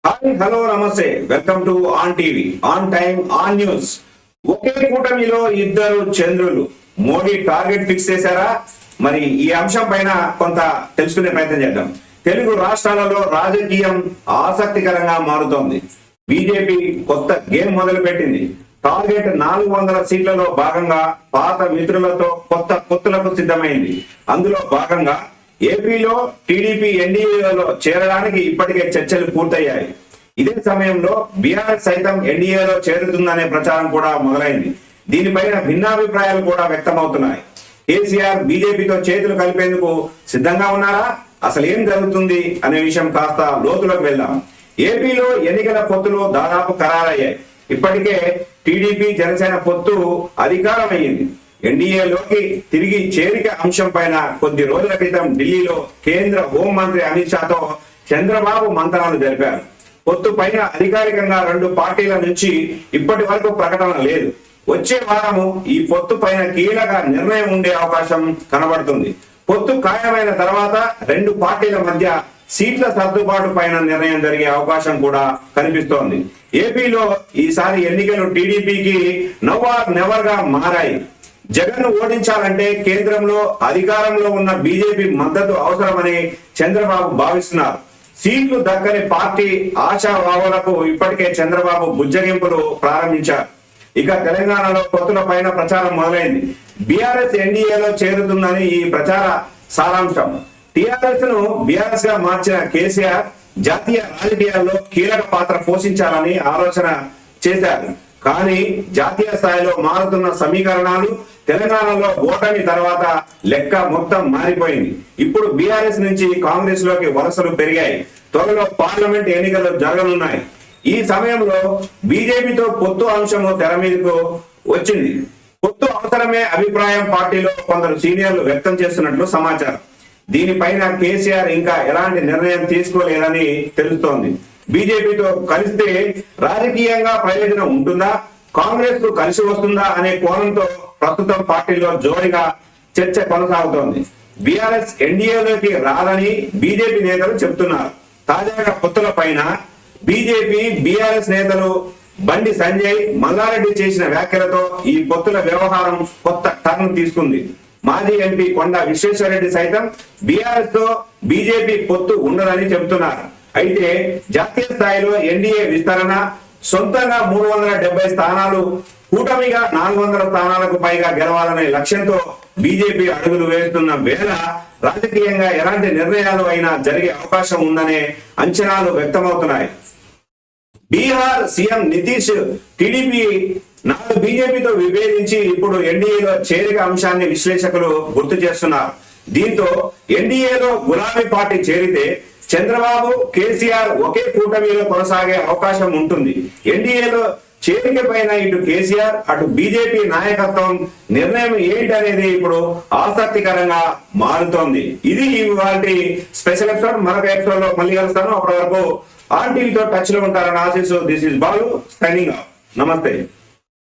Hi hello namaste welcome to on TV on time on news. ఒకే కూటమిలో ఇద్దరు చంద్రులు. మోడీ టార్గెట్ ఫిక్స్ చేశారా? మరి ఈ అంశం పైన కొంత తెలుసుకునే ప్రయత్నం చేద్దాం. తెలుగు రాష్ట్రాలలో రాజకీయం ఆసక్తికరంగా మారుతోంది. బీజేపీ కొత్త గేమ్ మొదలు పెట్టింది. టార్గెట్ 400 సీట్లలో భాగంగా పాత మిత్రులతో కొత్త పొత్తులకు సిద్ధమైంది. అందులో భాగంగా ఏపీలో టీడీపీ ఎన్డీఏలో చేరడానికి ఇప్పటికే చర్చలు పూర్తయ్యాయి. ఇదే సమయంలో బీఆర్ఎస్ సైతం ఎన్డీఏలో చేరుతుందనే ప్రచారం కూడా మొదలైంది. దీనిపైన భిన్నాభిప్రాయాలు కూడా వ్యక్తమవుతున్నాయి. కేసీఆర్ బీజేపీతో చేతులు కలిపేందుకు సిద్ధంగా ఉన్నారా? అసలు ఏం జరుగుతుంది అనే విషయం కాస్త లోతులోకి వెళ్దాం. ఏపీలో ఎన్నికల పొత్తులు దాదాపు ఖరారయ్యాయి. ఇప్పటికే టీడీపీ జనసేన పొత్తు అధికారం అయ్యింది. ఎన్డీఏలోకి తిరిగి చేరిక అంశం పైన కొద్ది రోజుల క్రితం ఢిల్లీలో కేంద్ర హోంమంత్రి అమిత్ షాతో చంద్రబాబు మంతనాలు జరిపారు. పొత్తు పైన అధికారికంగా 2 పార్టీల నుంచి ఇప్పటి వరకు ప్రకటన లేదు. వచ్చే వారము ఈ పొత్తు పైన కీలక నిర్ణయం ఉండే అవకాశం కనబడుతుంది. పొత్తు ఖాయమైన తర్వాత 2 పార్టీల మధ్య సీట్ల సర్దుబాటు పైన నిర్ణయం జరిగే అవకాశం కూడా కనిపిస్తోంది. ఏపీలో ఈసారి ఎన్నికలు టీడీపీకి నవ్ ఆర్ నెవర్ గా మారాయి. జగన్ ఓడించాలంటే కేంద్రంలో అధికారంలో ఉన్న బీజేపీ మద్దతు అవసరమని చంద్రబాబు భావిస్తున్నారు. సీట్లు దక్కని పార్టీ ఆశావాహులకు ఇప్పటికే చంద్రబాబు బుజ్జగింపులు ప్రారంభించారు. ఇక తెలంగాణలో పొత్తుల పైన ప్రచారం మొదలైంది. బీఆర్ఎస్ ఎన్డీఏలో చేరుతుందని ఈ ప్రచార సారాంశం. టీఆర్ఎస్ ను బీఆర్ఎస్ గా మార్చిన కేసీఆర్ జాతీయ రాజకీయాల్లో కీలక పాత్ర పోషించాలని ఆలోచన చేశారు. కానీ జాతీయ స్థాయిలో మారుతున్న సమీకరణాలు, తెలంగాణలో ఓటమి తర్వాత లెక్క మొత్తం మారిపోయింది. ఇప్పుడు బీఆర్ఎస్ నుంచి కాంగ్రెస్ లోకి వలసలు పెరిగాయి. త్వరలో పార్లమెంట్ ఎన్నికలు జరగనున్నాయి. ఈ సమయంలో బీజేపీతో పొత్తు అంశము తెర మీదకు వచ్చింది. పొత్తు అవసరమే అభిప్రాయం పార్టీలో కొందరు సీనియర్లు వ్యక్తం చేస్తున్నట్లు సమాచారం. దీనిపైన కేసీఆర్ ఇంకా ఎలాంటి నిర్ణయం తీసుకోలేదని తెలుస్తోంది. బీజేపీతో కలిస్తే రాజకీయంగా ప్రయోజనం ఉంటుందా, కాంగ్రెస్ కు కలిసి వస్తుందా అనే కోణంతో ప్రస్తుతం పార్టీలో జోరుగా చర్చ కొనసాగుతోంది. బీఆర్ఎస్ ఎన్డీఏలోకి రాదని బీజేపీ నేతలు చెబుతున్నారు. తాజాగా పొత్తుల పైన బీజేపీ బీఆర్ఎస్ నేతలు బండి సంజయ్, మల్లారెడ్డి చేసిన వ్యాఖ్యలతో ఈ పొత్తుల వ్యవహారం కొత్త టర్న్ తీసుకుంది. మాజీ ఎంపీ కొండా విశ్వేశ్వరరెడ్డి సైతం బీఆర్ఎస్ తో బీజేపీ పొత్తు ఉండదని చెబుతున్నారు. అయితే జాతీయ స్థాయిలో ఎన్డీఏ విస్తరణ, సొంతంగా 370 స్థానాలు, కూటమిగా 400 స్థానాలకు పైగా గెలవాలనే లక్ష్యంతో బీజేపీ అడుగులు వేస్తున్న వేళ రాజకీయంగా ఎలాంటి నిర్ణయాలు అయినా జరిగే అవకాశం ఉందనే అంచనాలు వ్యక్తమవుతున్నాయి. బీహార్ సీఎం నితీష్ టీడీపీ నాడు బీజేపీతో విభేదించి ఇప్పుడు ఎన్డీఏలో చేరిక అంశాన్ని విశ్లేషకులు గుర్తు చేస్తున్నారు. దీంతో ఎన్డీఏలో గులాబీ పార్టీ చేరితే చంద్రబాబు, కేసీఆర్ ఒకే కూటమిలో కొనసాగే అవకాశం ఉంటుంది. ఎన్డీఏలో చేరిక పైన ఇటు కేసీఆర్ అటు బీజేపీ నాయకత్వం నిర్ణయం ఏంటనేది ఇప్పుడు ఆసక్తికరంగా మారుతోంది. ఇది ఇవాల్టి స్పెషల్ ఎపిసోడ్. మరొక ఎపిసోడ్ లో మళ్ళీ కలుస్తాను. అప్పటి వరకు ఆన్ టీవీతో టచ్ లో ఉంటారని ఆశిస్తూ this is Balu signing off. నమస్తే.